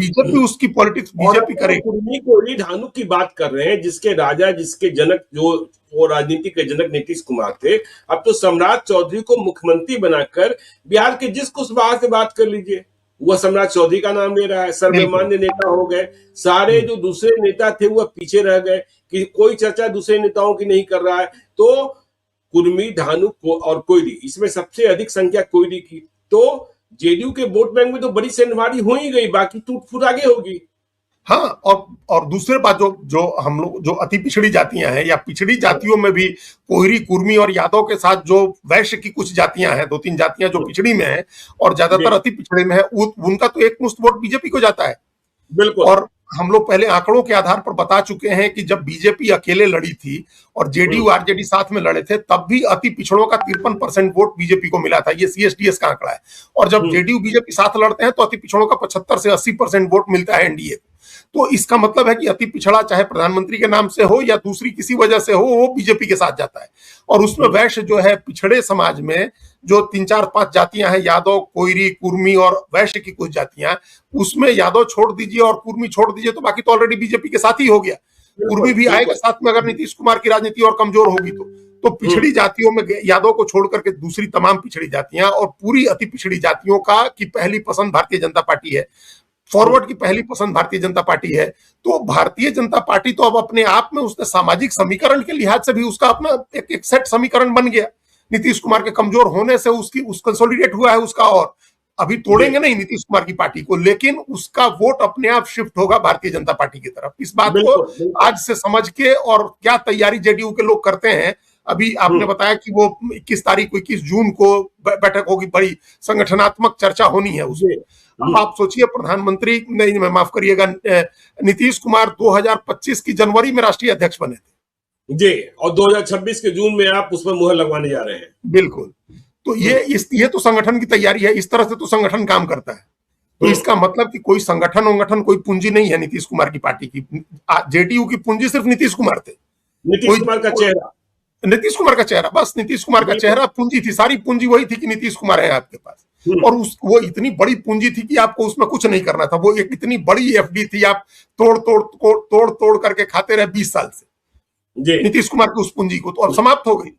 BJP उसकी politics BJP करेगी। कुर्मी कोयली धानुक की बात कर रहे हैं, जिसके राजा, जिसके जनक, जो वो राजनीति के जनक नीतीश कुमार थे, अब तो सम्राट चौधरी को मुख्यमंत्री बनाकर बिहार के जिस कुशवाहा से बात कर लीजिए, वह सम्राट चौधरी का नाम ले रहा है। सर्वमान्य नेता हो गए, सारे जो दूसरे नेता थे वह पीछे रह गए, कि कोई चर्चा दूसरे नेताओं की नहीं कर रहा है। तो कुर्मी, धानुक और कोयली, इसमें सबसे अधिक संख्या कोयली की, तो जेडीयू के वोट बैंक में तो बड़ी सेंधमारी हो ही गई, बाकी टूट फूट आगे होगी। हाँ, और दूसरे बात, जो हम लोग जो अति पिछड़ी जातियां हैं या पिछड़ी जातियों में भी कोहरी, कुर्मी और यादव के साथ जो वैश्य की कुछ जातियां हैं, 2-3 जातियां जो पिछड़ी में हैं और ज्यादातर अति पिछड़े में है, उनका तो एक मुश्त वोट बीजेपी को जाता है। बिल्कुल। और हम लोग पहले आंकड़ों के आधार पर बता चुके हैं कि जब बीजेपी अकेले लड़ी थी और जेडीयू आरजेडी साथ में लड़े थे, तब भी अति पिछड़ों का 53% वोट बीजेपी को मिला था। ये सीएसडीएस का आंकड़ा है। और जब जेडीयू बीजेपी साथ लड़ते हैं तो अति पिछड़ों का 75 से 80% वोट मिलता है एनडीए को। तो इसका मतलब है कि अति पिछड़ा चाहे प्रधानमंत्री के नाम से हो या दूसरी किसी वजह से हो, वो बीजेपी के साथ जाता है। और उसमें वैश्य जो है, पिछड़े समाज में जो 3-4-5 जातियां हैं, यादव, कोयरी, कुर्मी और वैश्य की कुछ जातियां, उसमें यादव छोड़ दीजिए और कुर्मी छोड़ दीजिए तो बाकी तो ऑलरेडी बीजेपी के साथ ही हो गया। कुर्मी भी आएगा साथ में अगर नीतीश कुमार की राजनीति और कमजोर होगी तो पिछड़ी जातियों में यादव को छोड़ करके दूसरी तमाम पिछड़ी जातियां और पूरी अति पिछड़ी जातियों का की पहली पसंद भारतीय जनता पार्टी है। फॉरवर्ड की पहली पसंद भारतीय जनता पार्टी है। तो भारतीय जनता पार्टी तो अब अपने आप में उसने सामाजिक समीकरण के लिहाज से भी उसका अपना एक सेट समीकरण बन गया। नीतीश कुमार के कमजोर होने से उस कंसोलिडेट हुआ है उसका, और अभी तोड़ेंगे नहीं नीतीश कुमार की पार्टी को, लेकिन उसका वोट अपने आप शिफ्ट होगा भारतीय जनता पार्टी की तरफ। इस बात को आज से समझ के, और क्या तैयारी जेडीयू के लोग करते हैं, अभी आपने बताया कि वो 21 तारीख को 21 जून को बैठक होगी, बड़ी संगठनात्मक चर्चा होनी है उसमें। अब आप सोचिए, प्रधानमंत्री नहीं, माफ करिएगा, नीतीश कुमार 2025 की जनवरी में राष्ट्रीय अध्यक्ष बने थे जी, और 2026 के जून में आप उस पर मुहर लगवाने जा रहे हैं। बिल्कुल। तो ये तो संगठन की तैयारी है। इस तरह से तो संगठन काम करता है। तो इसका मतलब कि कोई संगठन कोई पूंजी नहीं है नीतीश कुमार की पार्टी की। जेडीयू की पूंजी सिर्फ नीतीश कुमार थे, नीतीश कुमार का चेहरा, नीतीश कुमार का चेहरा, बस नीतीश कुमार का चेहरा पूंजी थी। सारी पूंजी वही थी कि नीतीश कुमार है आपके पास। और वो इतनी बड़ी पूंजी थी कि आपको उसमें कुछ नहीं करना था। वो एक इतनी बड़ी एफडी थी, आप तोड़ करके खाते रहे 20 साल से नीतीश कुमार की उस पूंजी को, तो अब समाप्त हो गई।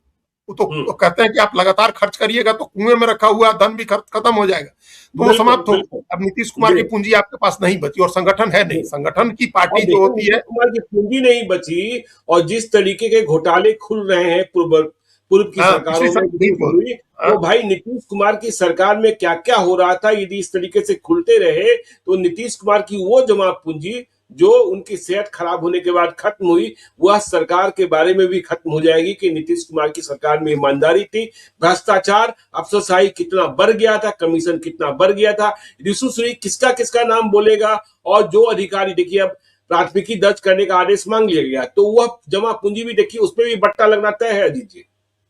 वो तो कहते हैं कि आप लगातार खर्च करिएगा तो कुएं में रखा हुआ धन भी खत्म हो जाएगा, तो वो समाप्त हो गई। अब नीतीश कुमार की पूंजी आपके पास नहीं बची और संगठन है नहीं। संगठन की पार्टी जो होती है, कुमार की पूंजी नहीं बची, और जिस तरीके के घोटाले खुल रहे हैं पूर्व की सरकारों में, तो भाई नीतीश कुमार की सरकार में क्या क्या हो रहा था, यदि इस तरीके से खुलते रहे तो नीतीश कुमार की वो जमा पूंजी जो उनकी सेहत खराब होने के बाद खत्म हुई, वह सरकार के बारे में भी खत्म हो जाएगी कि नीतीश कुमार की सरकार में ईमानदारी थी, भ्रष्टाचार, अफसरशाही कितना बढ़ गया था, कमीशन कितना बढ़ गया था, रिश्वतखोरी किसका किसका नाम बोलेगा। और जो अधिकारी, देखिए अब प्राथमिकी दर्ज करने का आदेश मांग लिया गया, तो वह जमा पूंजी भी देखिए उसमें भी बट्टा लगना तय है। दीजिए,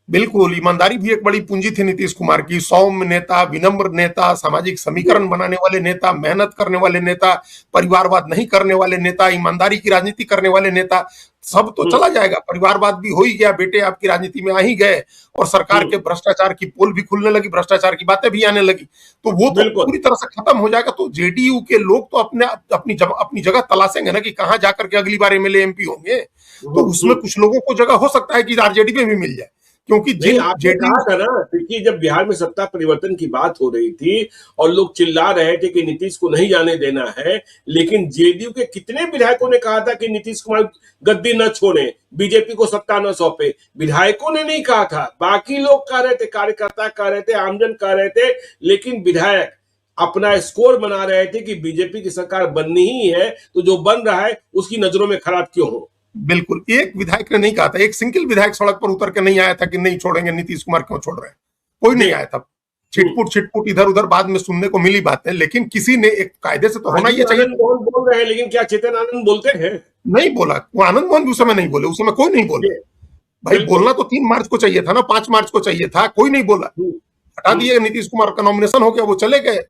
बिल्कुल, ईमानदारी भी एक बड़ी पूंजी थी नीतीश कुमार की। सौम्य नेता, विनम्र नेता, सामाजिक समीकरण बनाने वाले नेता, मेहनत करने वाले नेता, परिवारवाद नहीं करने वाले नेता, ईमानदारी की राजनीति करने वाले नेता, सब तो चला जाएगा। परिवारवाद भी हो ही गया, बेटे आपकी राजनीति में आ ही गए, और सरकार के भ्रष्टाचार की पोल भी खुलने लगी, भ्रष्टाचार की बातें भी आने लगी, तो वो तो पूरी तरह से खत्म हो जाएगा। तो जेडीयू के लोग तो अपनी जगह तलाशेंगे ना कि कहां जाकर के अगली बार एमएलए एमपी होंगे। तो उसमें कुछ लोगों को जगह हो सकता है कि आरजेडी में भी मिल जाए, क्योंकि देखिए, जब बिहार में सत्ता परिवर्तन की बात हो रही थी और लोग चिल्ला रहे थे कि नीतीश को नहीं जाने देना है, लेकिन जेडीयू के कितने विधायकों ने कहा था कि नीतीश कुमार गद्दी न छोड़े, बीजेपी को सत्ता न सौंपे। विधायकों ने नहीं कहा था, बाकी लोग कह रहे थे, कार्यकर्ता कह रहे थे, आमजन कह रहे थे, लेकिन विधायक अपना स्कोर बना रहे थे कि बीजेपी की सरकार बननी ही है, तो जो बन रहा है उसकी नजरों में खराब क्यों हो। बिल्कुल, एक विधायक ने नहीं कहा था, एक सिंगल विधायक सड़क पर उतर के नहीं आया था कि नहीं छोड़ेंगे नीतीश कुमार, क्यों छोड़ रहे हैं, कोई नहीं आया था। छिटपुट इधर उधर बाद में सुनने को मिली बातें, लेकिन किसी ने एक कायदे से तो होना ही चाहिए। बोल रहे हैं, लेकिन क्या चेतन आनंद बोलते हैं? नहीं बोला, वो आनंद मोहन भी उस समय नहीं बोले, उस समय कोई नहीं बोला भाई। बोलना तो 3 मार्च को चाहिए था ना, 5 मार्च को चाहिए था, कोई नहीं बोला। हटा दिए, नीतीश कुमार का नॉमिनेशन हो गया, वो चले गए।